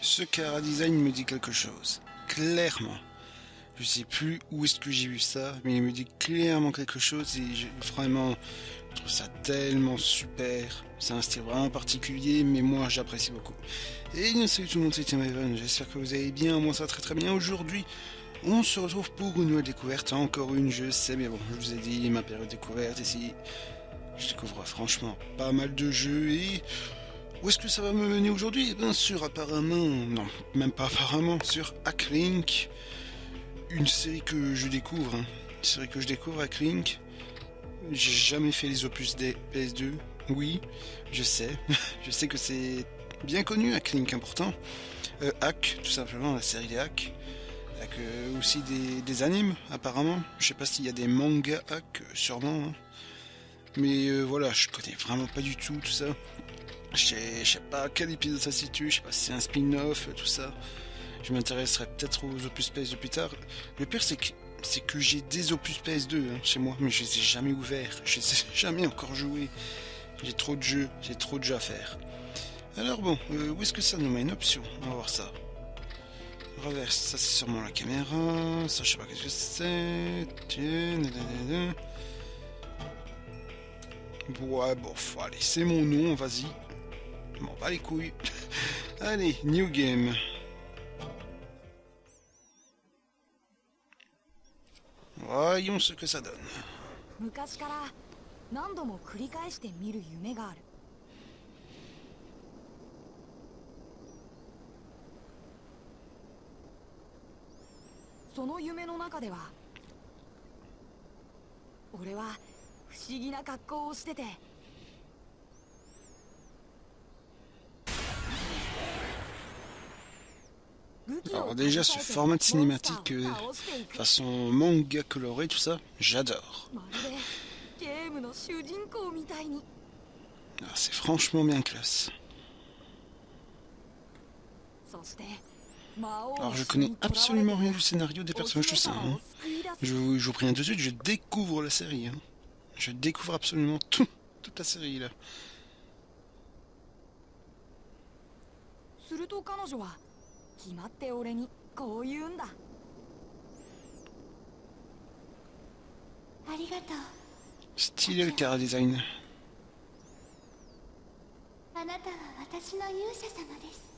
Ce chara design me dit quelque chose. Clairement. Je sais plus où est-ce que j'ai vu ça, mais il me dit clairement quelque chose et vraiment, je trouve ça tellement super. C'est un style vraiment particulier, mais moi j'apprécie beaucoup. Et bien salut tout le monde, c'est Tim Evan, j'espère que vous allez bien, moi ça va très très bien. Aujourd'hui, on se retrouve pour une nouvelle découverte, encore une, je sais, mais bon, je vous ai dit, ma période découverte ici. Je découvre franchement pas mal de jeux et... Où est-ce que ça va me mener aujourd'hui? Bien sûr, apparemment, non, même pas apparemment, sur Hacklink, une série que je découvre, hein. Une série que je découvre, Hacklink. J'ai jamais fait les opus des PS2, oui, je sais, je sais que c'est bien connu, Hacklink, important. Hack, tout simplement, la série des Hack, avec aussi des animes, apparemment. Je sais pas s'il y a des mangas Hack, sûrement, hein. Mais voilà, je connais vraiment pas du tout ça. Je sais pas à quel épisode ça se situe, je sais pas si c'est un spin-off, tout ça. Je m'intéresserai peut-être aux opus PS2 plus tard. Le pire c'est que j'ai des opus PS2 hein, chez moi, mais je les ai jamais ouverts, je les ai jamais encore joués. J'ai trop de jeux, à faire. Alors bon, où est-ce que ça nous met une option? On va voir ça. Reverse, ça c'est sûrement la caméra, ça je sais pas qu'est-ce que c'est. Ouais, bon, allez, c'est mon nom, vas-y. Bon, bah les couilles. Allez, new game. Voyons ce que ça donne. 昔から何度も繰り返して見る夢がある。その夢の中では俺は不思議な格好をしてて。 Alors déjà ce format de cinématique façon manga coloré tout ça, j'adore. Ah, c'est franchement bien classe. Alors je connais absolument rien du scénario des personnages tout ça. Hein. Je vous préviens tout de suite, je découvre la série. Hein. Je découvre absolument toute la série là. 決まって俺にこう言うんだ。ありがとう。Stylé le chara design. あなたは私の勇者様です。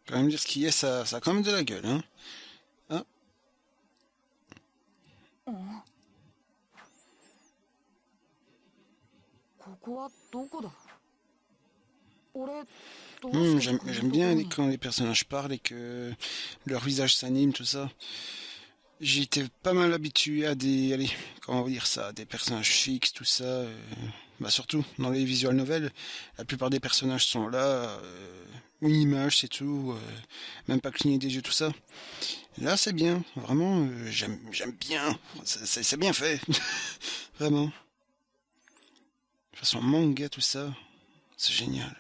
Quand même dire ce qui est, ça a quand même de la gueule, hein. Ah. 俺どうしてこんなとこJ'aime bienろに quand les personnages parlent et que leur visage s'anime, tout ça. J'ai été pas mal habitué à des, allez, comment on va dire ça, des personnages fixes, tout ça. Bah surtout dans les visual novels, la plupart des personnages sont là, une image, c'est tout, même pas cligner des yeux, tout ça. Là, c'est bien, vraiment, j'aime bien, c'est bien fait, vraiment. De toute façon, manga, tout ça, c'est génial.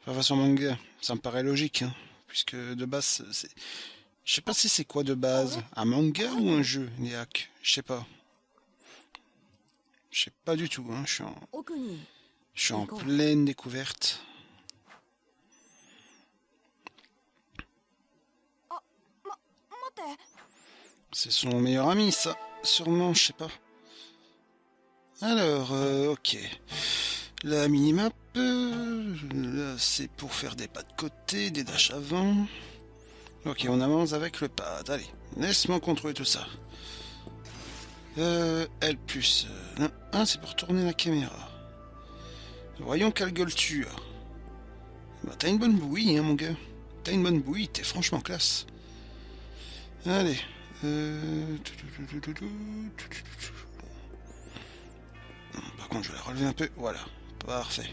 Enfin, façon manga, ça me paraît logique, hein, puisque de base, c'est... Je sais pas si c'est quoi de base, un manga ou un jeu, Niak, je sais pas. Je sais pas du tout, hein, 奥に je suis en pleine découverte. 待って C'est son meilleur ami, ça, sûrement, je sais pas. Alors, ok. La minimap, là, c'est pour faire des pas de côté, des dashs avant. Ok, on avance avec le pad. Allez, laisse-moi contrôler tout ça. L+. Non, ah, c'est pour tourner la caméra. Voyons quelle gueule tu as. Bah, t'as une bonne bouillie, hein, mon gars. T'as une bonne bouillie, t'es franchement classe. Allez. Par contre, je vais la relever un peu. Voilà, parfait.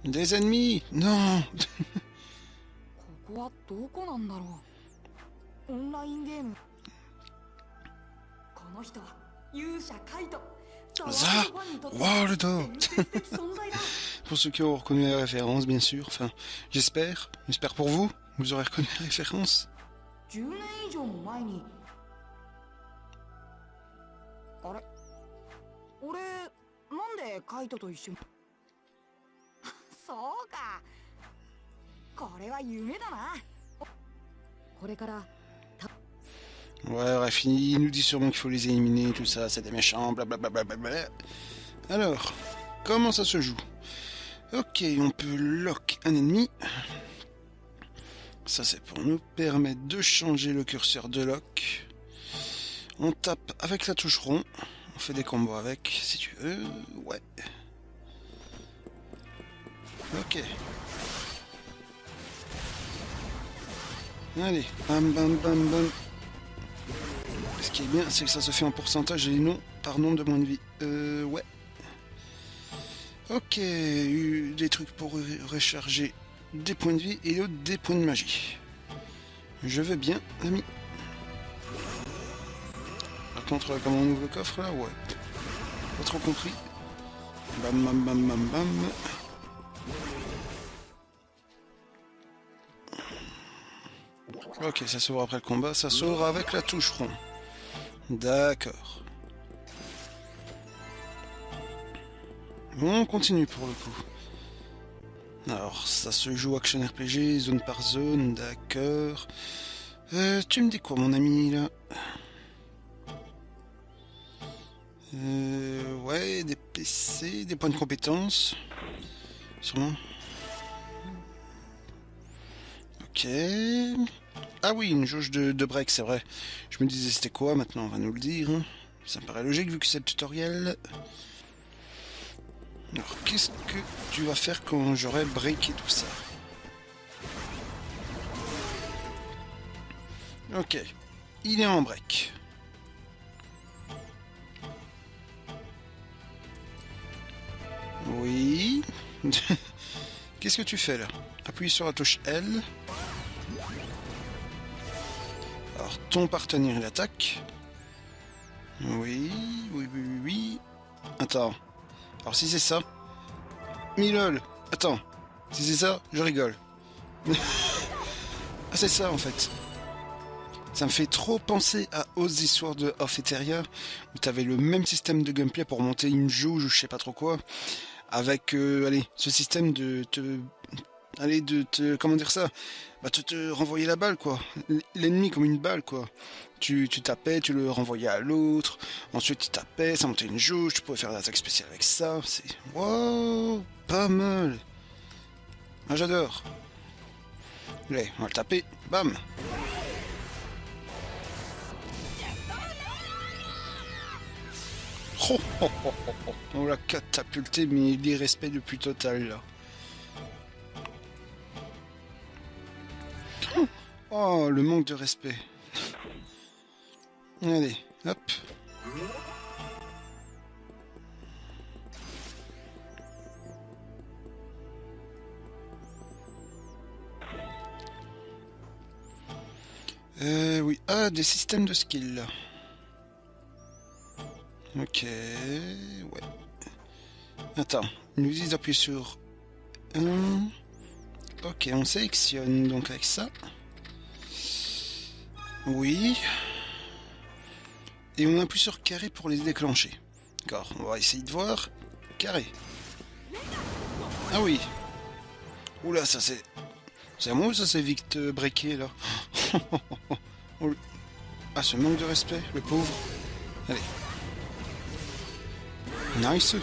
Des ennemis? Non. ここはどこなんだろう。オンラインゲーム。この人は勇者カイト。 Ça, Waldo. Pour ceux qui ont reconnu la référence, bien sûr. Enfin, j'espère pour vous, vous aurez reconnu la référence. 10年以上も前に。あれ、俺なんでカイトと一緒に。そうか。これは夢だな。これから。 Ouais, bref, il nous dit sûrement qu'il faut les éliminer, tout ça, c'est des méchants, blablabla. Alors, comment ça se joue? Ok, on peut lock un ennemi. Ça, c'est pour nous permettre de changer le curseur de lock. On tape avec la touche rond. On fait des combos avec, si tu veux. Ouais. Ok. Allez, bam bam bam bam. Ce qui est bien, c'est que ça se fait en pourcentage et non par nombre de points de vie. Ouais. Ok, des trucs pour recharger des points de vie et d'autres des points de magie. Je veux bien, ami. Par contre, comment on ouvre le coffre là? Ouais. Pas trop compris. Bam bam bam bam bam. Ok, ça s'ouvre après le combat, ça s'ouvre avec la touche rond. D'accord. On continue pour le coup. Alors, ça se joue action RPG, zone par zone, d'accord. Tu me dis quoi, mon ami, là? Ouais, des PC, des points de compétence. Sûrement. Ok. Ah oui, une jauge de break, c'est vrai. Je me disais c'était quoi, maintenant on va nous le dire. Ça me paraît logique vu que c'est le tutoriel. Alors, qu'est-ce que tu vas faire quand j'aurai breaké tout ça? Ok, il est en break. Oui. Qu'est-ce que tu fais là? Appuie sur la touche L. Alors, ton partenaire, il attaque. Oui, oui, oui, oui, oui. Attends. Alors, si c'est ça... Milol. Attends. Si c'est ça, je rigole. Ah, c'est ça, en fait. Ça me fait trop penser à Oz Sword de of Eteria, où t'avais le même système de gameplay pour monter une jauge ou je sais pas trop quoi. Avec, allez, ce système de te... Allez, de te... Comment dire ça? Bah, te renvoyer la balle, quoi. L'ennemi comme une balle, quoi. Tu tapais, tu le renvoyais à l'autre. Ensuite, tu tapais, ça montait une jauge. Tu pouvais faire des attaques spéciales avec ça. C'est... Wow, pas mal. Ah, j'adore. Allez, on va le taper. Bam. Oh, oh, oh, oh, oh. On l'a catapulté, mais l'irrespect le plus total là. Oh, le manque de respect. Allez, hop. Oui. Ah, des systèmes de skill là. Ok, ouais. Attends, il nous dit d'appuyer sur 1. Ok, on sélectionne donc avec ça. Oui. Et on appuie sur carré pour les déclencher. D'accord, on va essayer de voir. Carré. Ah oui. Oula, ça c'est... C'est à moi ou ça c'est vite breaké là? Ah, ce manque de respect, le pauvre. Allez. Nice.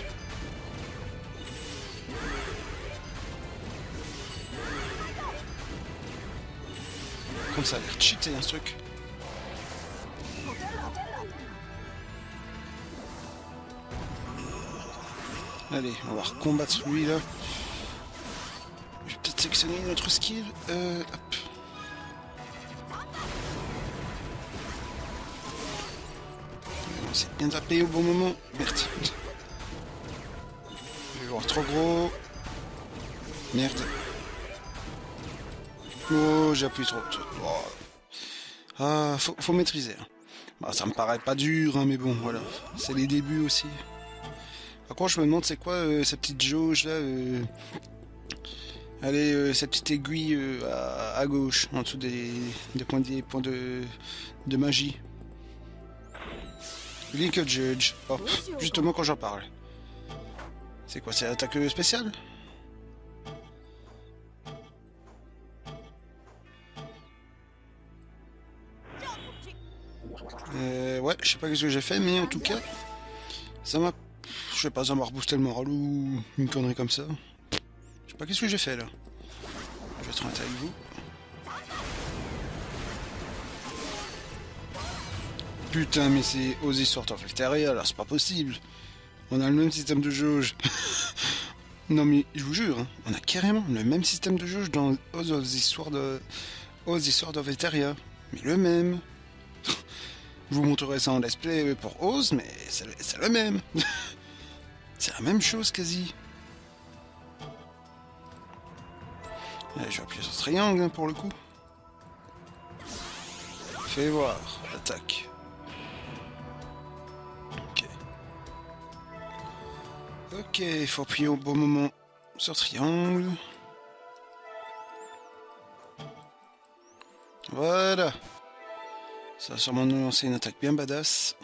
Comme ça a l'air cheaté un truc. Allez, on va recombattre lui là. Je vais peut-être sélectionner une autre skill. Hop. C'est bien tapé au bon moment. Merde. Je vais voir trop gros. Merde. Oh, j'ai appuyé trop. Oh. Ah, faut maîtriser. Bah, ça me paraît pas dur, hein, mais bon, voilà. C'est les débuts aussi. Par contre, je me demande c'est quoi cette petite jauge là. Allez, cette petite aiguille à gauche, en dessous des points de magie. Link Judge. Oh, justement quand j'en parle. C'est quoi, c'est l'attaque spéciale? Ouais, je sais pas ce que j'ai fait, mais en tout cas, ça m'a... Je sais pas, ça m'a reboosté le moral ou une connerie comme ça. Je sais pas qu'est-ce que j'ai fait là. Je vais être honnête avec vous. Putain, mais c'est Ozzy Sword of Elteria, là, c'est pas possible. On a le même système de jauge. Non mais je vous jure, hein, on a carrément le même système de jauge dans Ozzy Sword of Elteria. Mais le même. Je vous montrerai ça en let's play pour Oz, mais c'est le même. C'est la même chose quasi. Allez, je vais appuyer sur triangle hein, pour le coup. Fais voir, attaque. Ok. Ok, il faut appuyer au bon moment sur triangle. Voilà. Ça va sûrement nous lancer une attaque bien badass.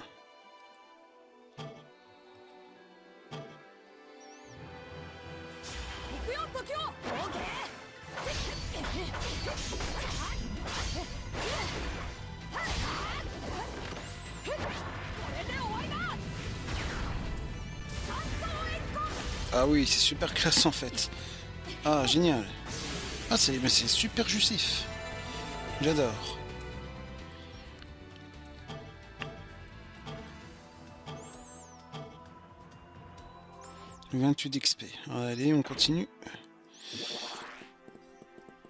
Ah oui, c'est super classe en fait. Ah, génial. Ah, c'est super justif. J'adore. « 28 d'XP. Allez, on continue.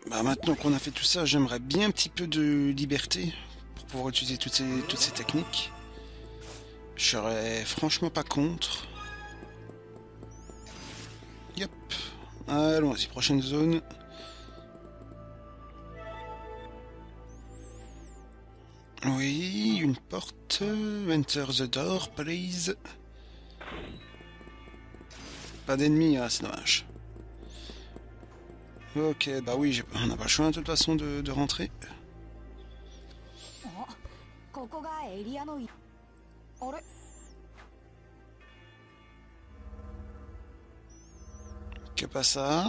Bah, maintenant qu'on a fait tout ça, j'aimerais bien un petit peu de liberté pour pouvoir utiliser toutes ces techniques. Je serais franchement pas contre. Yep. Allons-y, prochaine zone. Oui, une porte. Enter the door, please. Pas d'ennemis, ah, c'est dommage. Ok, bah oui, on n'a pas le choix de toute façon de rentrer. Que pas ça?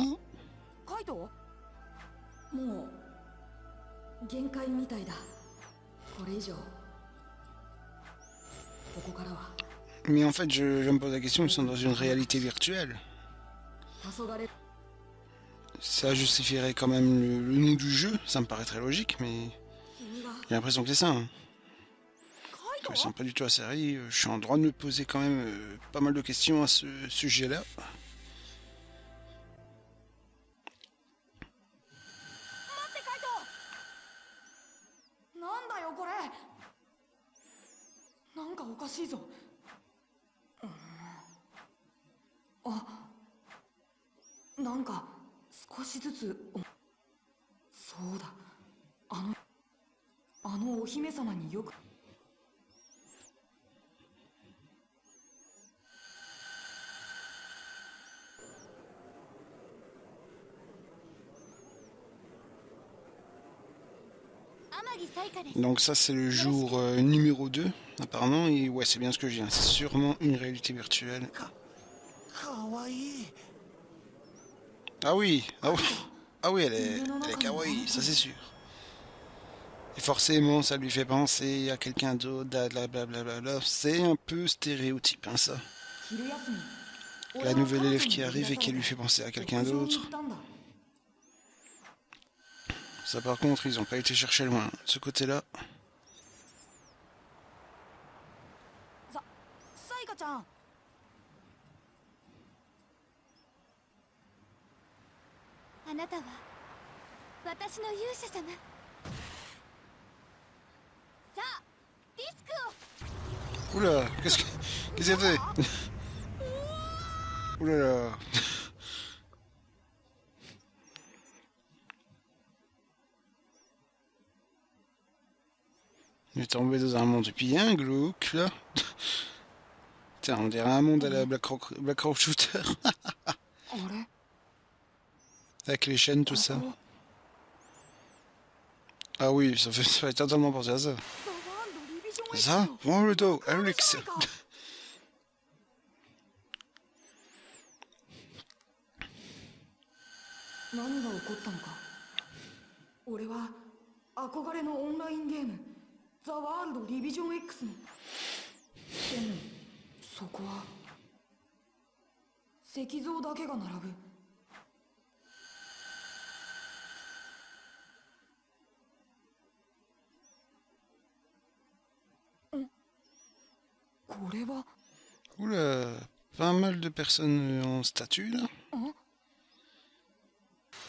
Mais en fait, je me pose la question, ils sont dans une réalité virtuelle. Ça justifierait quand même le nom du jeu, ça me paraît très logique, mais j'ai l'impression que c'est ça. Hein. connaissant pas du tout la série, je suis en droit de me poser quand même pas mal de questions à ce sujet-là. ってカイト。なんだよこれ。なんかおかしいぞ。あ、なんか少しずつ。そうだ、あのお姫様によく。Donc ça c'est le jour numéro 2 apparemment, et ouais c'est bien ce que je dis, hein. C'est sûrement une réalité virtuelle. Ah oui, ah oui, ah oui elle est kawaii, ça c'est sûr. Et forcément ça lui fait penser à quelqu'un d'autre, blablabla, c'est un peu stéréotype hein, ça. La nouvelle élève qui arrive et qui lui fait penser à quelqu'un d'autre. Ça par contre ils ont pas été chercher loin, de ce côté-là. サイカちゃん。あなたは私の勇者様。さあ、ディスクを。 Oula, qu'est-ce que c'est? Oula là. Il est tombé dans un monde bien glauque là. Tiens, on dirait un monde à la Black Rock Shooter. Avec les chaînes, tout ça. Ah oui, ça fait totalement penser à ça. Ça, Warudo, Alex. 何が起こったのか。俺は憧れのオンラインゲームザ・ワールド・リビジョン X の。でもそこは石像だけが並ぶ。これは。 Oula, pas mal de personnes en statue là.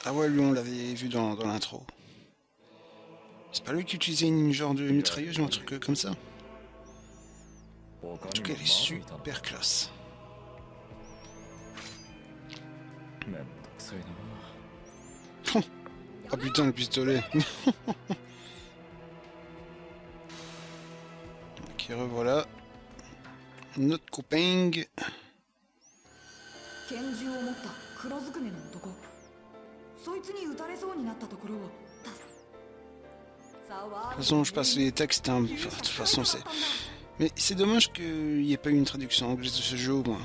Ah ouais, lui on l'avait vu dans l'intro. C'est pas lui qui utilisait une genre de mitrailleuse ou un truc comme ça? En tout cas, elle est super classe. Oh putain, le pistolet. Ok, revoilà. Notre copain. 拳銃を持った黒ずくめの男。そいつに撃たれそうになったところを。 De toute façon, je passe les textes, hein. Enfin, de toute façon, c'est... Mais c'est dommage qu'il n'y ait pas eu une traduction anglaise de ce jeu, au moins.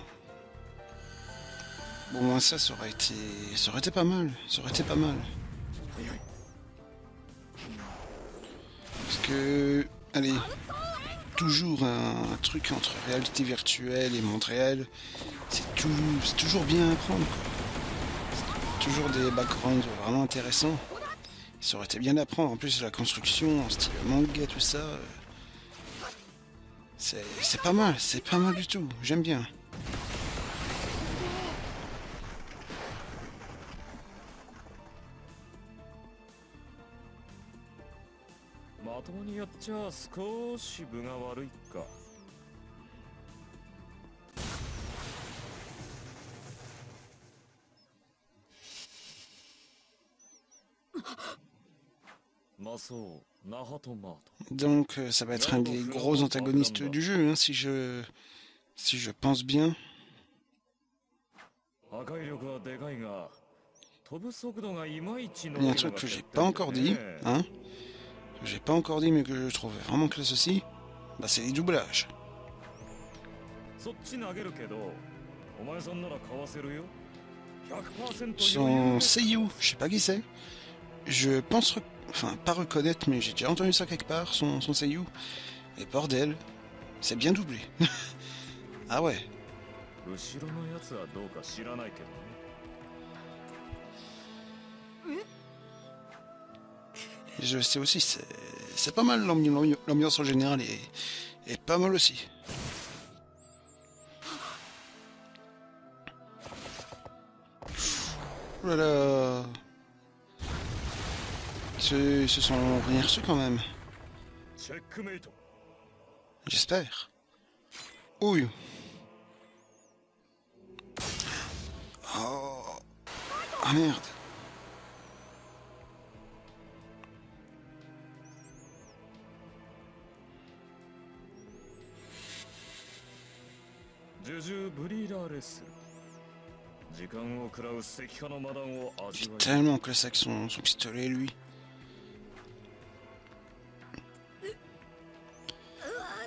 Bon, moins ça aurait été... Ça aurait été pas mal. Ça aurait été pas mal. Parce que... Allez... Toujours un truc entre réalité virtuelle et monde réel. C'est toujours bien à prendre, quoi. Toujours des backgrounds vraiment intéressants. Ça aurait été bien d'apprendre. En plus, la construction en style manga, tout ça. C'est pas mal. C'est pas mal du tout. J'aime bien. Donc ça va être un des gros antagonistes du jeu, hein, si je pense bien. Il y a un truc que j'ai pas encore dit, hein, que j'ai pas encore dit mais que je trouve vraiment classe aussi, bah c'est les doublages. Son seiyuu, je sais pas qui c'est. Je pense, enfin pas reconnaître, mais j'ai déjà entendu ça quelque part, son seiyuu. Et bordel, c'est bien doublé. Ah ouais. Je sais aussi, c'est pas mal l'ambiance en général est Et pas mal aussi. Voilà. Ils se sont rien reçus quand même. J'espère. Oui. Oh. Ah merde. Il vit tellement que ça avec son pistolet, lui.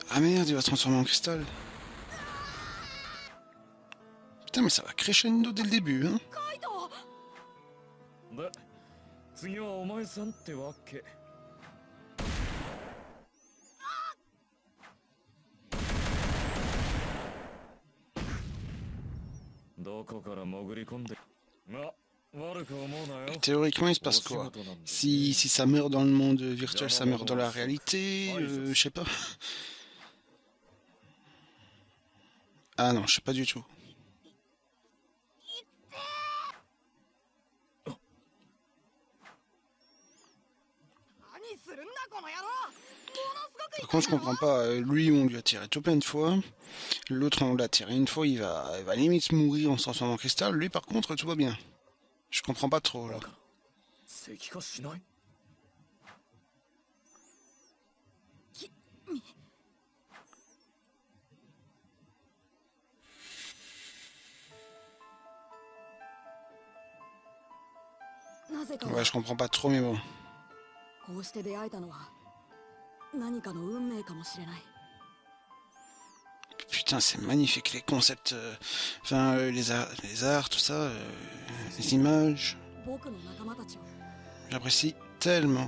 Ah merde, il va se transformer en cristal. Putain, mais ça va crescendo dès le début, hein. で、次はお前さんってわけ。どこから潜り込んで。ま、悪く思うなよ。 Théoriquement, il se passe quoi? Si ça meurt dans le monde virtuel, ça meurt dans la réalité, je sais pas. Ah non, je sais pas du tout. Par contre, je comprends pas. Lui, on lui a tiré tout plein de fois. L'autre, on l'a tiré une fois, il va limite mourir en se transformant en cristal. Lui, par contre, tout va bien. Je comprends pas trop, là. Ouais, je comprends pas trop, mais bon. Putain, c'est magnifique, les concepts, les arts, tout ça, les images. J'apprécie tellement.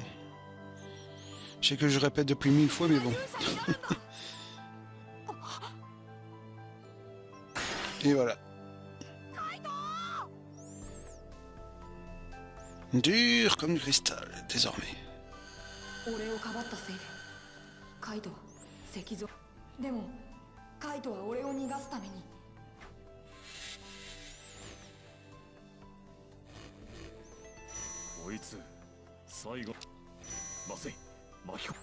Je sais que je répète depuis 1000 fois, mais bon. Et voilà. Dur comme du cristal, désormais. カイトは俺を逃がすためにこいつ最後まずい巻き込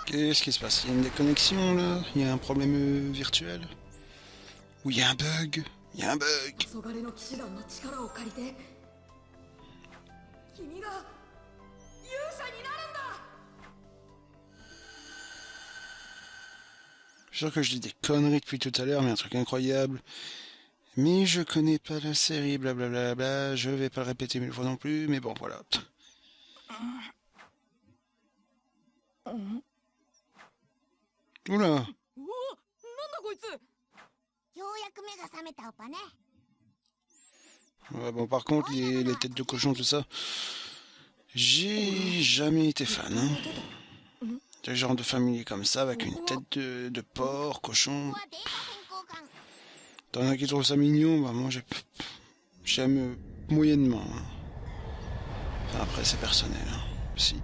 Qu'est-ce qui se passe? Il y a une déconnexion là? Il y a un problème virtuel? Ou il y a un bug? Il y a un bug! 黄昏の騎士団の力を借りて君が勇者になるんだ Je suis sûr que je dis des conneries depuis tout à l'heure, mais un truc incroyable. Mais je connais pas la série, blablabla, bla, je vais pas le répéter 1000 fois non plus, mais bon, voilà. Oula! Ouais, bon, par contre, les têtes de cochon, tout ça, j'ai jamais été fan, hein. Ce genre de familier comme ça, avec une tête de porc, cochon. T'en as qui trouvent ça mignon, bah moi j'aime moyennement. Hein. Enfin, après c'est personnel. Hein. Si.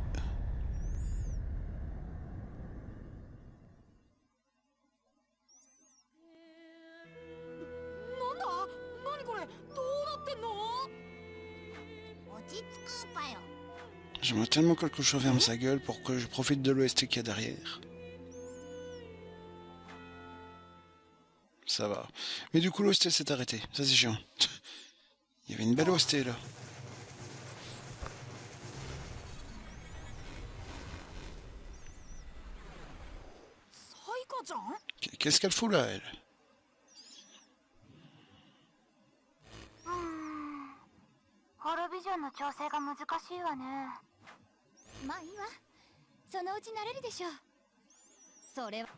J'aimerais tellement que le cochon ferme sa gueule pour que je profite de l'OST qu'il y a derrière. Ça va. Mais du coup l'OST s'est arrêté. Ça c'est chiant. Il y avait une belle OST là. Qu'est-ce qu'elle fout là, elle? ホロビジョンの調整が難しいわね。まあいいわ。そのうち慣れるでしょう。それは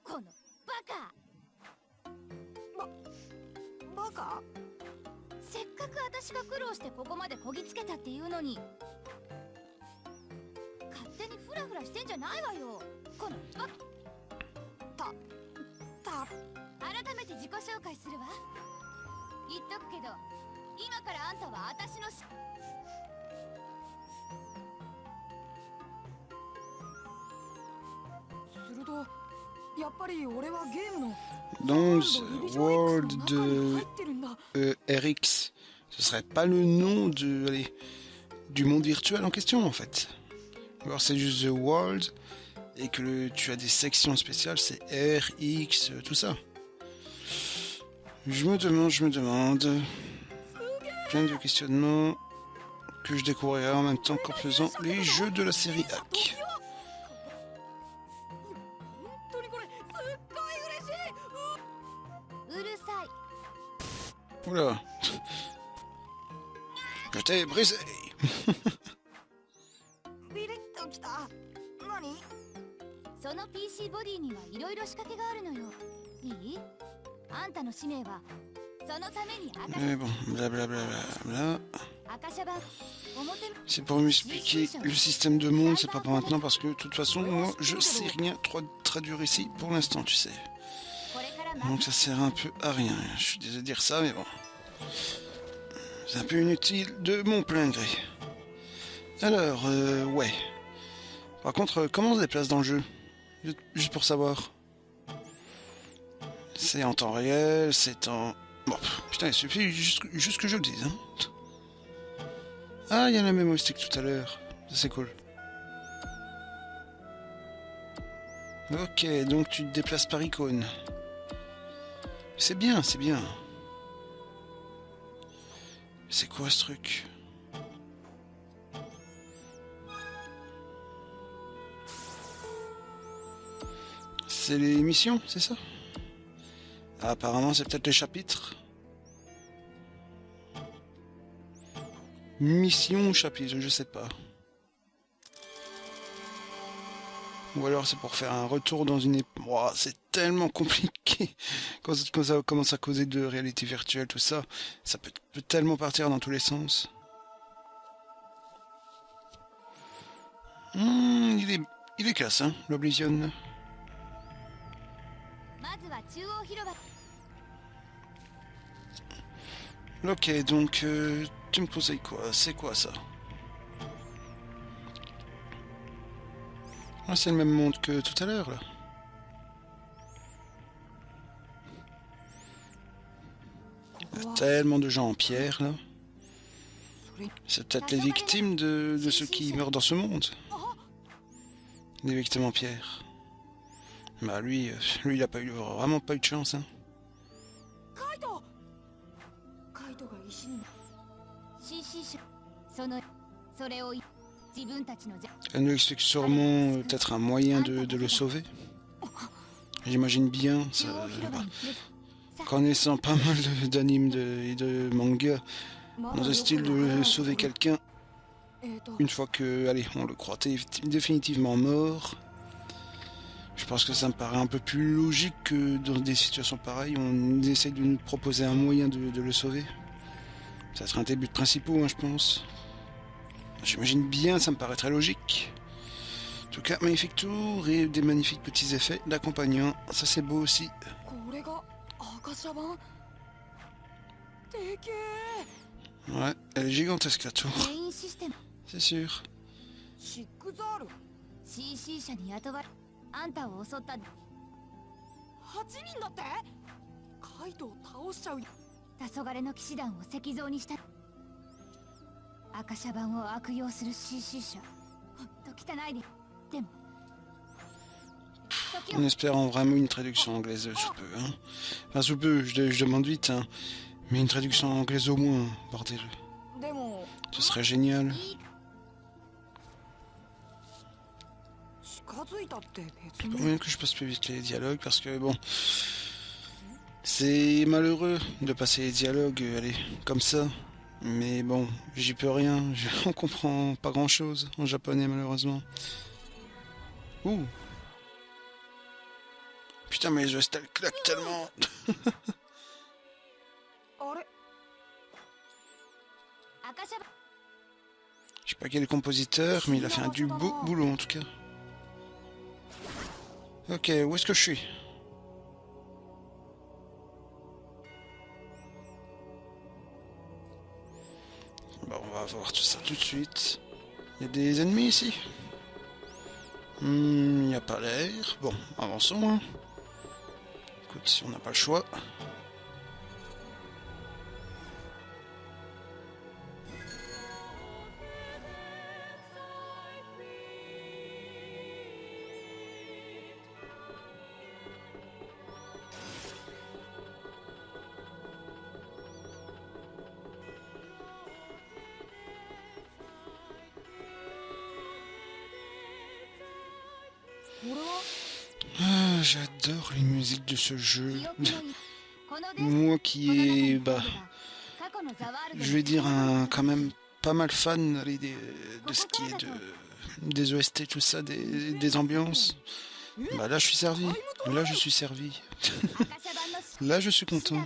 このバカ。バカ？せっかく私が苦労してここまでこぎつけたっていうのに、勝手にフラフラしてんじゃないわよ。このバカ。改めて自己紹介するわ。言っとくけど。 今からあんたは私のるとやっぱり俺はゲームの Donc, World World X の中に de 入ってるんだ。 RX, ce serait pas le nom de, allez, du monde virtuel en question en fait. Ou alors c'est juste The World et que tu as des sections spéciales, c'est R, X, tout ça. Je me demande. Plein de questionnements que je découvrirai en même temps qu'en faisant les jeux de la série Hack. 本当にこれすっごい嬉しい。うるさい。 Oula. Je t'ai brisé. ビリッときた。何？その PC ボディにはいろいろ仕掛けがあるのよ。いい？あんたの使命はそのために Mais bon, blablabla. 赤シャバン表 C'est pour m'expliquer le système de monde, c'est pas pour maintenant parce que de toute façon, moi, je sais rien traduire ici pour l'instant, tu sais. これから Donc ça sert un peu à rien. Je suis désolé de dire ça, mais bon. C'est un peu inutile de mon plein gré. Alors, ouais. Par contre, comment on se déplace dans le jeu? Juste pour savoir. C'est en temps réel, c'est en... Bon, putain, il suffit juste que je le dise, hein. Ah, il y a la même stick tout à l'heure. Ça, c'est cool. Ok, donc tu te déplaces par icône. C'est bien, c'est bien. C'est quoi ce truc? C'est les missions, c'est ça? Ah, apparemment, c'est peut-être les chapitres. Mission ou chapitre, je sais pas. Ou alors c'est pour faire un retour dans une époque. Wow, c'est tellement compliqué. Quand ça commence à causer de réalité virtuelle, tout ça, ça peut tellement partir dans tous les sens. Il est classe, hein, l'Oblivion. まずは中央広場 Ok, donc tu me conseilles quoi? C'est quoi ça? Ah, c'est le même monde que tout à l'heure, là. Il y a tellement de gens en pierre, là. C'est peut-être les victimes de ceux qui meurent dans ce monde. Les victimes en pierre. Bah lui, il a vraiment pas eu de chance, hein. カイト。カイトが石に。 CC 社それを自分たちの Elle nous explique sûrement peut-être un moyen de le sauver. J'imagine bien, ça, bah, connaissant pas mal d'animes et de mangas, dans un style de sauver quelqu'un une fois que, allez, on le croit définitivement mort. Je pense que ça me paraît un peu plus logique que dans des situations pareilles, on essaie de nous proposer un moyen de le sauver. Ça serait un des buts principaux, hein, je pense. J'imagine bien, ça me paraît très logique. En tout cas, magnifique tour et des magnifiques petits effets d'accompagnant. Ça, c'est beau aussi. これが赤シャバン。でけえ。 Ouais, elle est gigantesque la tour, メインシステム c'est sûr. シックザール。 CC 社に雇われあんたを襲った8人だって。カイトを倒しちゃうよ。黄昏の騎士団を石像にした赤シャバンを悪用する CC 社ほんと汚いででも En espérant vraiment une traduction anglaise sous peu, hein. Enfin, sous peu, je demande vite, hein. Mais une traduction anglaise au moins, bordel. でも Ce serait génial. いい近づいたって別 Faut に。 bien que je passe plus vite les dialogues parce que bon, c'est malheureux de passer les dialogues, allez, comme ça. Mais bon, j'y peux rien. On comprend pas grand chose en japonais malheureusement. Ouh. Putain, mais les gestes elles claquent tellement. あれ。赤シャバン Je sais pas quel est le compositeur, mais il a fait un du beau boulot en tout cas. Ok, où est-ce que je suis? Bon, on va voir tout ça tout de suite. Il y a des ennemis ici? Il n'y a pas l'air. Bon, avançons. Hein. Écoute, si on n'a pas le choix. Ah, j'adore les musiques de ce jeu. Moi qui est, je vais dire quand même pas mal fan de ce qui est des OST, tout ça, des ambiances. Bah là je suis servi, là je suis servi. Là je suis content.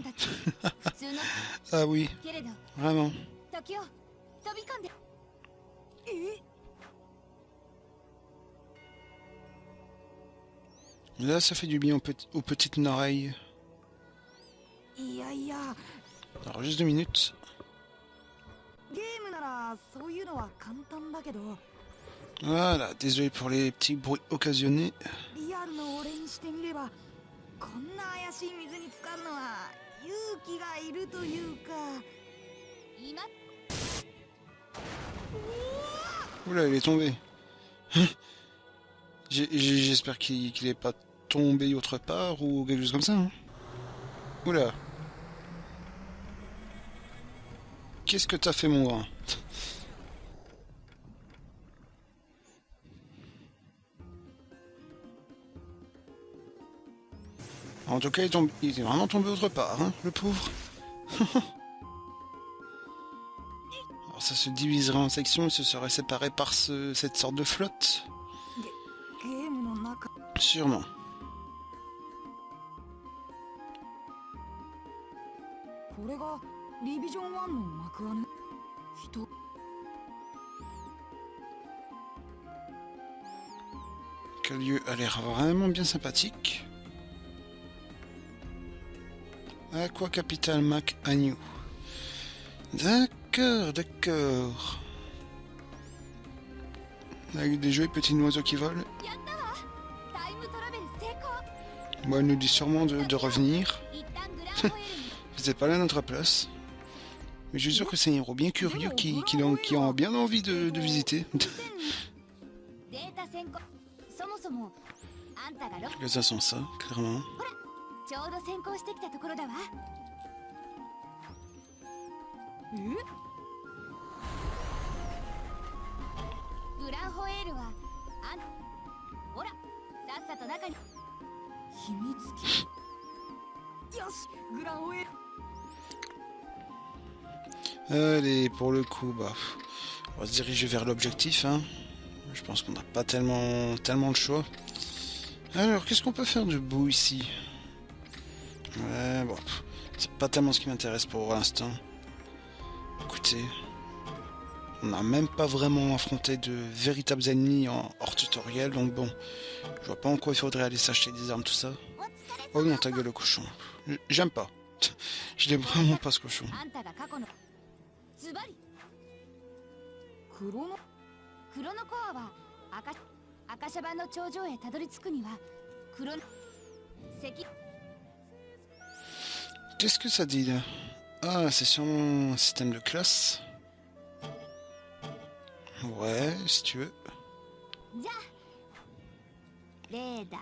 Ah oui, vraiment. Là ça fait du bien aux petites oreilles. いやいや Alors juste 2 minutes. ゲームならそういうのは簡単だけど Voilà, désolé pour les petits bruits occasionnés. リアルの俺にしてみればこんな怪しい水に浸かるのは勇気がいるというか今 Oula, il est tombé. J'espère qu'il est pas tombé autre part ou quelque chose comme ça. Hein. Oula. Qu'est-ce que t'as fait, mon grand? En tout cas, il est vraiment tombé autre part, hein, le pauvre. Alors ça se diviserait en sections et se serait séparé par cette sorte de flotte. ゲームの中 Sûrement. これがリビジョン1の幕穴人 Que le lieu a l'air vraiment bien sympathique. Aqua Capital Mac Agnew. D'accord, d'accord. Avec des jolis petits oiseaux qui volent. やったわタイムトラベル成功 Bon, elle nous dit sûrement de revenir. 一旦グランホエルに Vous êtes pas là à notre place. Mais je suis sûr que c'est un héros bien curieux qui a bien envie de visiter. データ先行そもそもあんたがLes ça sont ça, clairement. ちょうど先行してきたところだわグランホエールはあんほらさっさと中に秘密基地よしグランオエル Allez, pour le coup, bah, on va se diriger vers l'objectif. Hein. Je pense qu'on n'a pas tellement le choix. Alors, qu'est-ce qu'on peut faire de beau ici? Ouais, bon, c'est pas tellement ce qui m'intéresse pour l'instant. Écoutez, on n'a même pas vraiment affronté de véritables ennemis en hors tutoriel, donc bon, je vois pas en quoi il faudrait aller s'acheter des armes, tout ça. Oh non, ta gueule le cochon. J'aime pas. Je n'aime vraiment pas ce cochon. あんたが過去のズバリクロノクロノコアは赤シャバの頂上へたどり着くにはクロノ石 Qu'est-ce que ça dit là? Ah, c'est sûrement un système de classe. Ouais, si tu veux. じゃあレーダー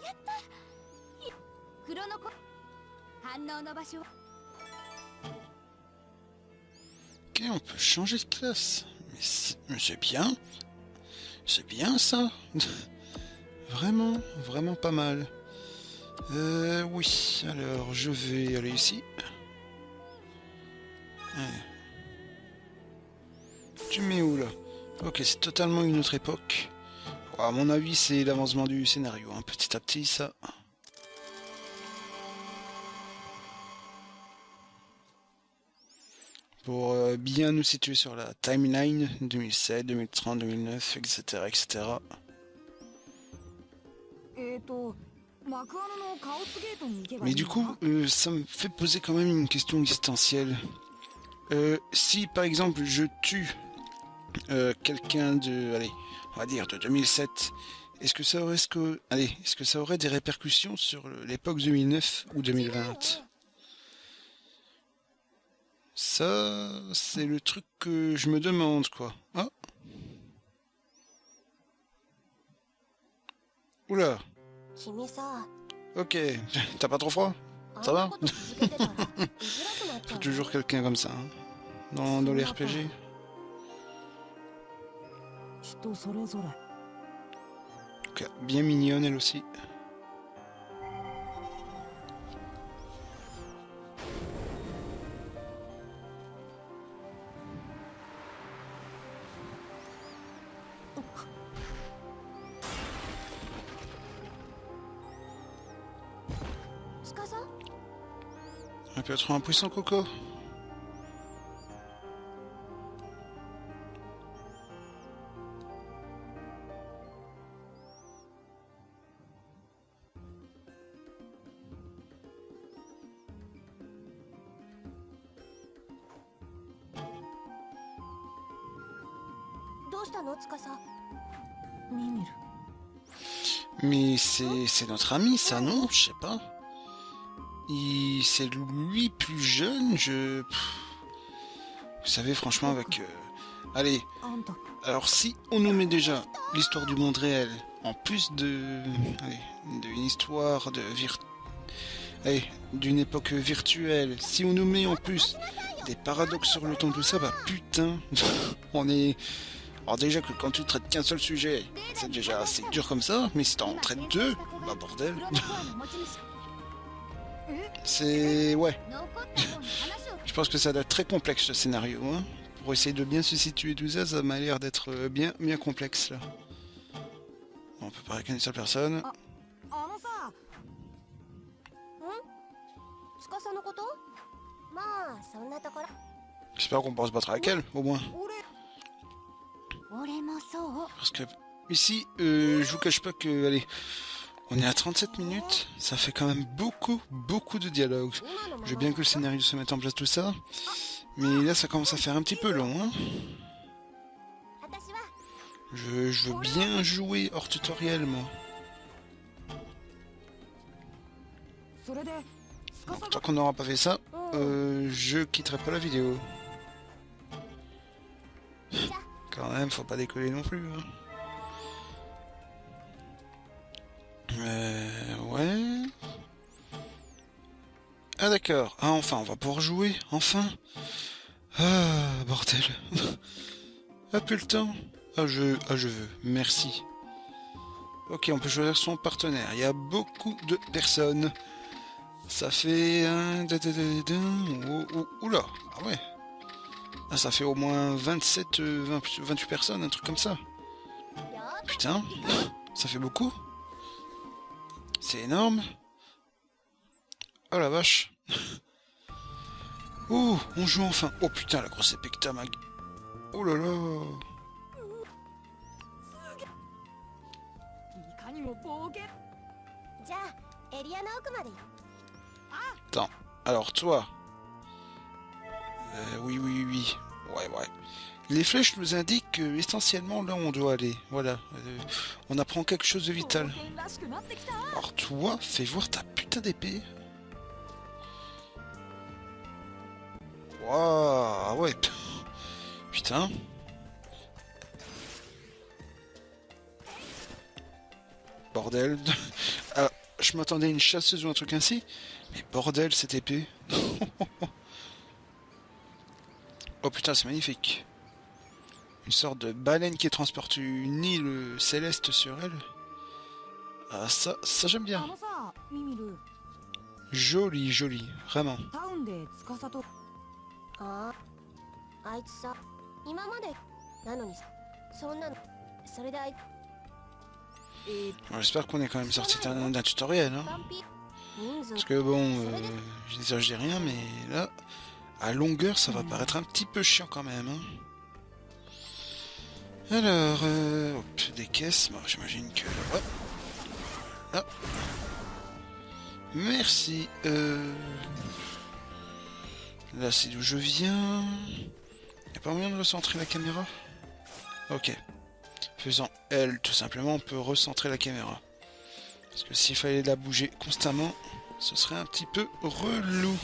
やったクロノコ反応の場所 Ok, on peut changer de classe. Mais c'est bien. C'est bien ça. Vraiment, vraiment pas mal. Oui, alors je vais aller ici. Allez. Tu mets où là? Ok, c'est totalement une autre époque. Bon, à mon avis, c'est l'avancement du scénario, hein, petit à petit, ça. Pour bien nous situer sur la timeline 2007, 2030, 2009, etc. etc. 幕穴のカオスゲートに行けばい Mais い du の coup, か ça me fait poser quand même une question existentielle. Si par exemple je tue quelqu'un de, allez, on va dire de 2007, est-ce que ça aurait, est-ce que ça aurait des répercussions sur l'époque 2009 ou 2020? Ça, c'est le truc que je me demande, quoi. Ah, oula, 君さ ok, t'as pas trop froid? あ Ça んな va? こと続けてたら居づらくなっちゃ Faut う toujours quelqu'un comme ça, hein, dans les RPG. 人それぞれ Ok, bien mignonne elle aussi. On peut trouver un poisson coco. Mais c'est notre ami, ça, non? Je sais pas. C'est lui plus jeune, Vous savez, franchement, avec... Allez, あんた alors si on nous met déjà l'histoire du monde réel, en plus de... Allez, d'une histoire allez, d'une époque virtuelle, si on nous met en plus des paradoxes sur le temps, tout ça, bah putain, on est... Alors déjà que quand tu traites qu'un seul sujet, c'est déjà assez dur comme ça, mais si t'en traites deux, bah bordel. C'est... Ouais, je pense que ça doit être très complexe ce scénario, hein. Pour essayer de bien se situer tout ça, ça m'a l'air d'être bien complexe là. Bon, on peut parler qu'à une seule personne. あのさ司のことまあそんなところ J'espère qu'on pourra se battre avec elle, au moins. 俺俺もそう Parce que ici, je vous cache pas que... Allez, on est à 37 minutes, ça fait quand même beaucoup de dialogues. Je veux bien que le scénario se mette en place tout ça, mais là ça commence à faire un petit peu long, hein. 私は Je veux bien jouer hors tutoriel, moi. それで Bon, tant qu'on n'aura pas fait ça, je quitterai pas la vidéo. Quand même, faut pas décoller non plus, hein. Ouais... Ah d'accord, ah enfin, on va pouvoir jouer, enfin. Ah, bordel. Ah, plus le temps. Ah, je veux, merci. Ok, on peut choisir son partenaire. Il y a beaucoup de personnes. Ça fait... Oula, ah ouais. Ah, ça fait au moins 28 personnes, un truc comme ça. Putain, ça fait beaucoup. C'est énorme. Oh la vache. Oh, on joue enfin. Oh putain, la grosse épée que t'as, Mag. Oh là là. いかにも冒険じゃあエリアの奥まで Attends, alors toi... oui. Ouais. Les flèches nous indiquent essentiellement là où on doit aller. Voilà. On apprend quelque chose de vital. 冒険らしくなってきた Alors toi, fais voir ta putain d'épée. Waouh, ah ouais. Putain. Bordel. Ah, je m'attendais à une chasseuse ou un truc ainsi. Mais bordel, cette épée. Oh putain, c'est magnifique. Une sorte de baleine qui transporte une île céleste sur elle. Ah, ça j'aime あ bien. のさミミル Joli, vraiment. タウンで司とあああいつさ今までなのにさそんなのそれであい Bon, j'espère qu'on est quand même sorti d'un tutoriel, hein. パンピ人数 Parce que bon, je dis rien, mais là, à longueur, ça va paraître un petit peu chiant quand même, hein. Alors, hop, des caisses, bon, j'imagine que... Ouais. Ah. Merci. Là, c'est d'où je viens. Y'a pas moyen de recentrer la caméra? Ok. Faisant L, tout simplement, on peut recentrer la caméra. Parce que s'il fallait la bouger constamment, ce serait un petit peu relou.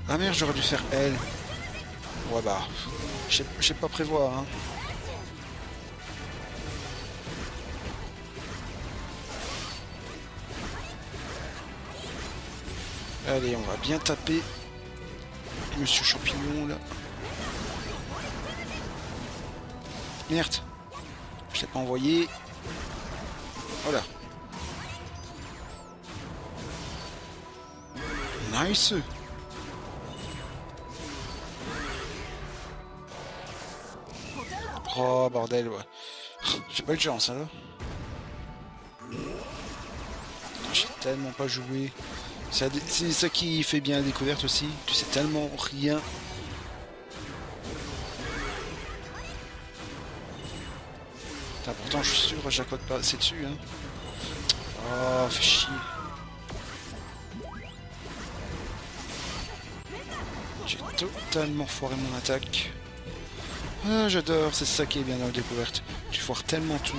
Ah merde, j'aurais dû faire L. Ouais bah, je sais pas prévoir, hein. Allez, on va bien taper Monsieur Champignon, là. Merde. Je l'ai pas envoyé. Voilà. Nice. Oh bordel, ouais. J'ai pas eu de chance alors. J'ai tellement pas joué. C'est ça qui fait bien la découverte aussi. Tu sais tellement rien. Putain, pourtant je suis sûr, j'accote pas assez dessus. Hein. Oh, fait chier. J'ai totalement foiré mon attaque. Ah, j'adore, c'est ça qui est bien dans la découverte. Tu foires tellement tout.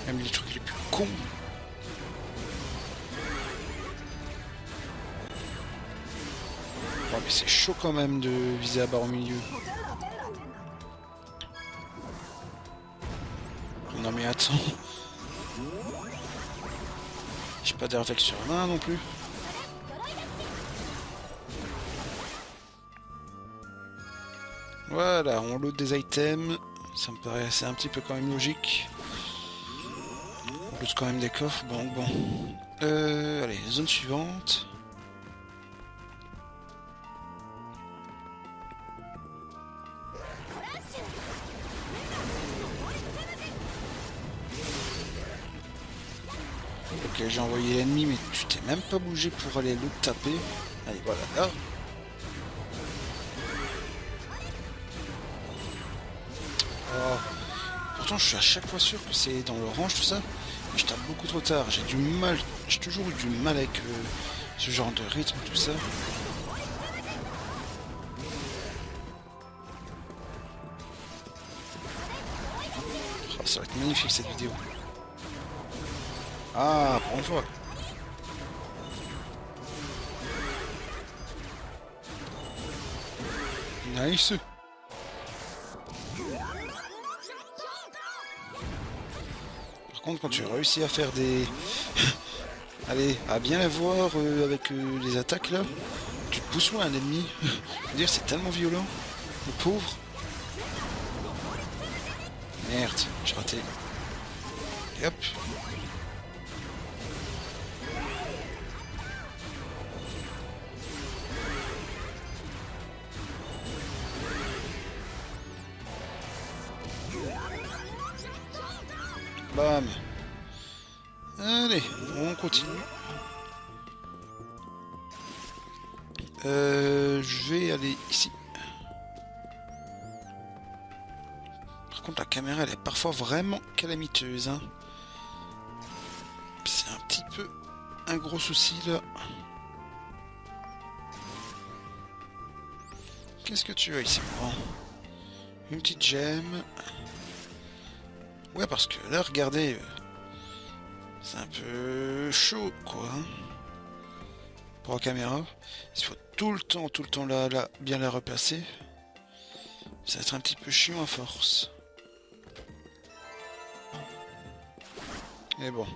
Même les trucs les plus cons. Oh, mais c'est chaud quand même de viser la barre au milieu. Non mais attends. J'ai pas de réflexe sur la main non plus. Voilà, on load des items. Ça me paraît assez un petit peu quand même logique. On load quand même des coffres. Bon. Allez, zone suivante. Ok, j'ai envoyé l'ennemi, mais tu t'es même pas bougé pour aller le taper. Allez, voilà, là. Oh. Pourtant, je suis à chaque fois sûr que c'est dans l'orange, tout ça. Mais je tape beaucoup trop tard. J'ai toujours eu du mal avec ce genre de rythme, tout ça. Oh, ça va être magnifique cette vidéo. Ah, pour une fois. Nice. Par contre, quand tu réussis à faire des... Allez, à bien la voir avec les attaques là, tu te pousses loin un ennemi. Je veux dire, c'est tellement violent. Le pauvre. Merde, j'ai raté. Et hop. Bam. Allez, on continue. Je vais aller ici. Par contre, la caméra, elle est parfois vraiment calamiteuse. Hein. C'est un petit peu un gros souci, là. Qu'est-ce que tu as ici? Bon. Une petite gemme. Ouais, parce que là, regardez, c'est un peu chaud, quoi. Hein, pour la caméra. Il faut tout le temps là, bien la replacer. Ça va être un petit peu chiant à force. Et bon.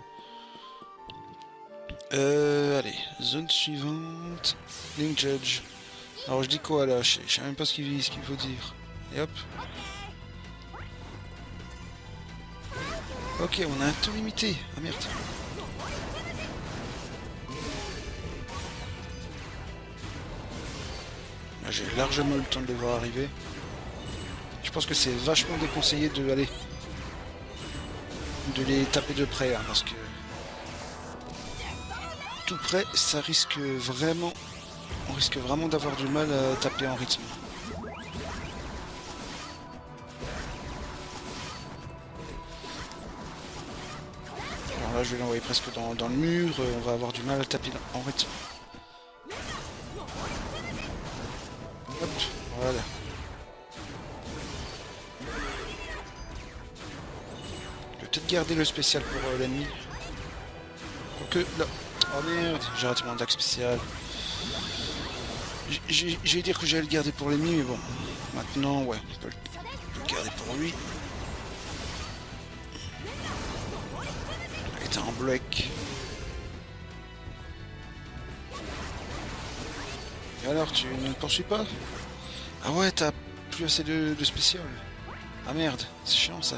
Allez, zone suivante. Link Judge. Alors je dis quoi là? Je sais même pas ce qu'il faut dire. Et hop. Ok, on a un temps limité. Ah merde. Là, j'ai largement eu le temps de les voir arriver. Je pense que c'est vachement déconseillé de les taper de près, hein, parce que tout près, ça risque vraiment... On risque vraiment d'avoir du mal à taper en rythme. Là, je vais l'envoyer presque dans le mur, on va avoir du mal à taper en rythme. Hop, voilà. Je vais peut-être garder le spécial pour l'ennemi. Quoique, là... Oh merde, j'ai raté mon attaque spéciale. J'allais dire que j'allais le garder pour l'ennemi, mais bon. Maintenant, ouais, je peux le garder pour lui. Il était en bloc. Et alors, tu ne poursuis pas? Ah ouais, t'as plus assez de spécial. Ah merde, c'est chiant ça.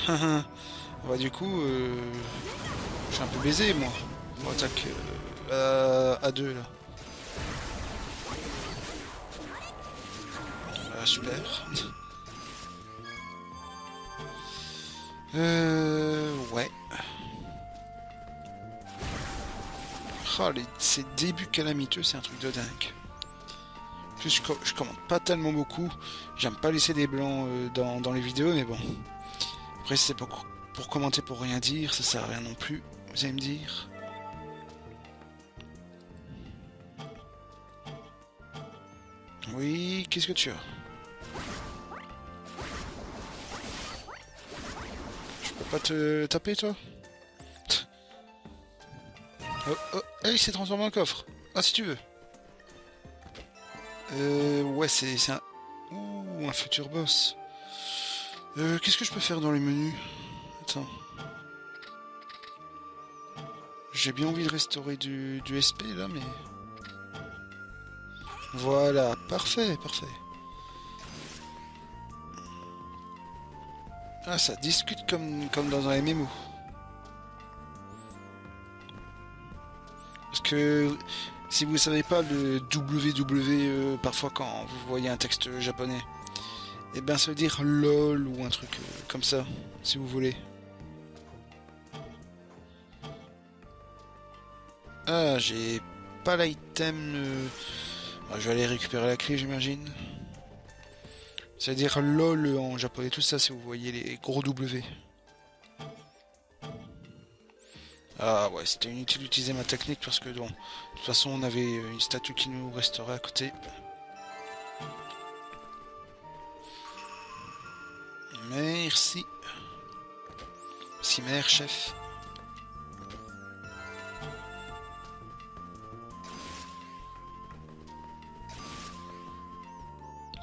Bah du coup, je suis un peu baisé moi. On attaque à 2 là. Super. Ouais. Oh, ces débuts calamiteux, c'est un truc de dingue. En plus, je commente pas tellement beaucoup. J'aime pas laisser des blancs dans les vidéos, mais bon. Après, si c'est pour commenter pour rien dire, ça sert à rien non plus, vous allez me dire. Oui, qu'est-ce que tu as? Je peux pas te taper, toi? Oh, oh, hey, il s'est transformé en coffre. Ah, si tu veux. Ouais, c'est un... Ouh, un futur boss. Qu'est-ce que je peux faire dans les menus? Attends. J'ai bien envie de restaurer du SP, là, mais... Voilà, parfait, parfait. Ah, ça discute comme dans un MMO. Parce que si vous ne savez pas le WW parfois quand vous voyez un texte japonais, et ben ça veut dire LOL ou un truc comme ça, si vous voulez. Ah, j'ai pas l'item. Je vais aller récupérer la clé, j'imagine. Ça veut dire LOL en japonais, tout ça, si vous voyez les gros W. Ah ouais, c'était inutile d'utiliser ma technique parce que bon, de toute façon on avait une statue qui nous resterait à côté. Merci. Merci mère, chef.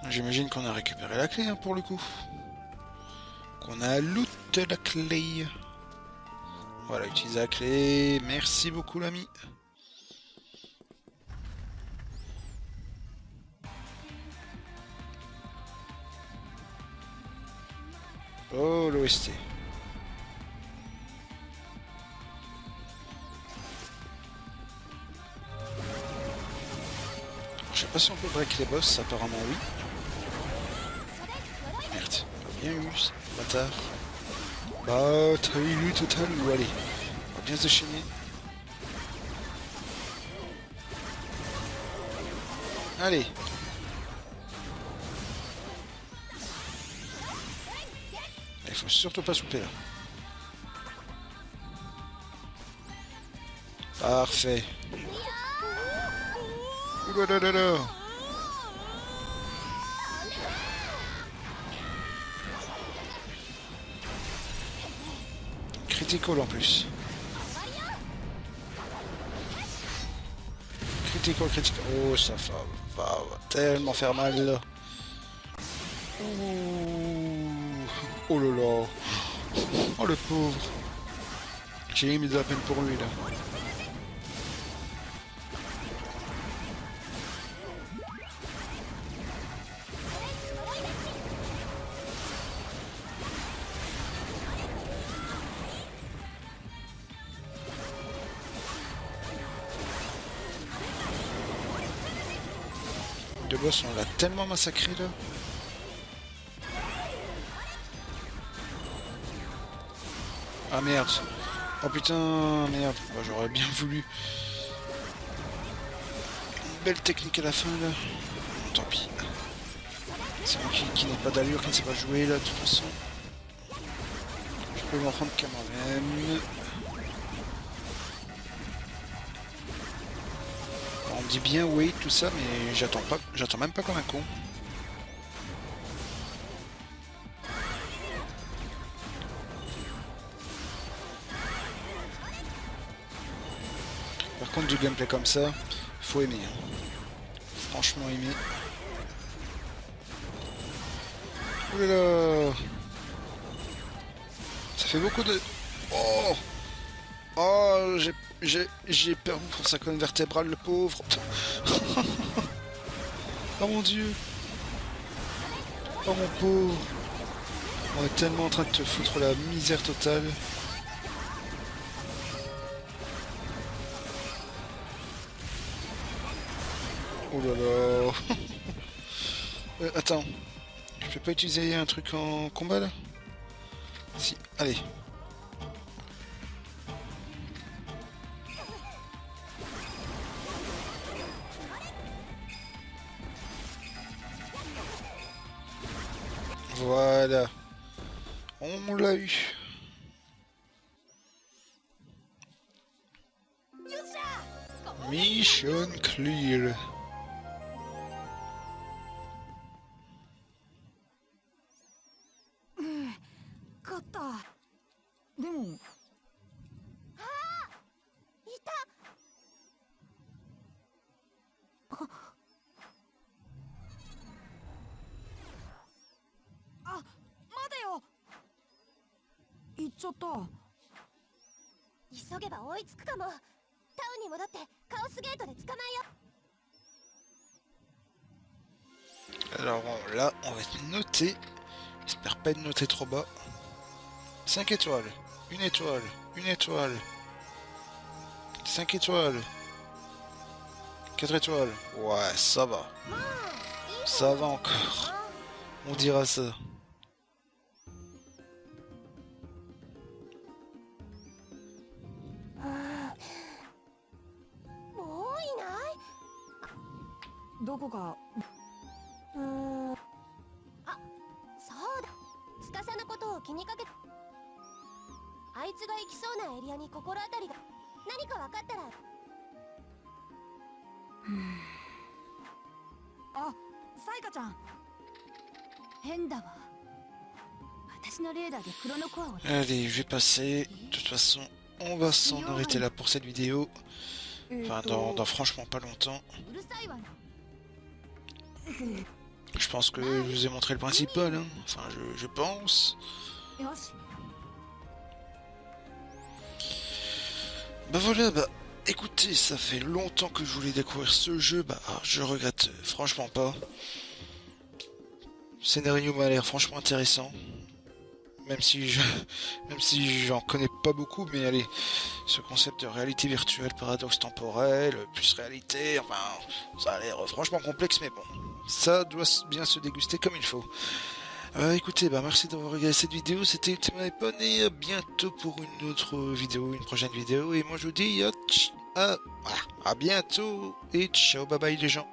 J'imagine qu'on a récupéré la clé hein, pour le coup. Qu'on a loot la clé. Voilà, utiliser la clé. Merci beaucoup l'ami. Oh, l'OST. Je sais pas si on peut break les boss, apparemment oui. Merde, pas bien eu, ce bâtard. Bah, t'as eu lui total ou allez. On va bien se déchaîner. Allez. Il faut surtout pas souper là. Parfait. Ouladadada. Critical en plus. Critical. Oh, ça va tellement faire mal là. Oh là là. Oh le pauvre. J'ai mis de la peine pour lui là. De boss on l'a tellement massacré là. Ah merde. Oh putain, merde. Bah, j'aurais bien voulu. Une belle technique à la fin là. Bon, tant pis. C'est moi qui n'ai pas d'allure, qui ne sait pas jouer là de toute façon. Je peux m'en prendre qu'à moi-même. me dit bien wait tout ça, mais j'attends même pas comme un con. Par contre, du gameplay comme ça, faut aimer. Hein. Franchement aimer. Oh là là! Ça fait beaucoup de... Oh! Oh, j'ai perdu pour sa colonne vertébrale, le pauvre. Oh mon dieu. Oh mon pauvre. On est tellement en train de te foutre la misère totale. Oh là là. Attends. Je peux pas utiliser un truc en combat là? Si, allez. Voilà. On l'a eu. Mission clear. 勝ったでもいた。あ、待てよ行っちゃった。急げば追いつくかも。タウンに戻ってカオスゲートで捕まえよ。 Alors là, on va noter. J'espère pas être noté trop bas. 5 étoiles, 1 étoile, 1 étoile, 5 étoiles, 4 étoiles. Ouais, ça va. Ça va encore. On dira ça. Moreいない？どこかあ、そうだ。司のことを気にかけ。あいつが行きそうなエリアに心当たりが。何か分かったら。あ、サイカちゃん。変だわ。私のレーダーでクロノコアを。 Allez, je vais passer. De toute façon, on va s'en arrêter là pour cette vidéo. Enfin, dans franchement pas longtemps. うるさいわね。 Je pense que je vous ai montré le principal. Hein. Enfin, je pense. よし。 Bah voilà, bah écoutez, ça fait longtemps que je voulais découvrir ce jeu, bah je regrette franchement pas. Le scénario m'a l'air franchement intéressant. Même si j'en connais pas beaucoup, mais allez, ce concept de réalité virtuelle, paradoxe temporel, plus réalité, enfin, ça a l'air franchement complexe, mais bon, ça doit bien se déguster comme il faut. Écoutez, bah merci d'avoir regardé cette vidéo, c'était Ultima Epon et à bientôt pour une autre vidéo, une prochaine vidéo, et moi je vous dis à bientôt et ciao, bye bye les gens.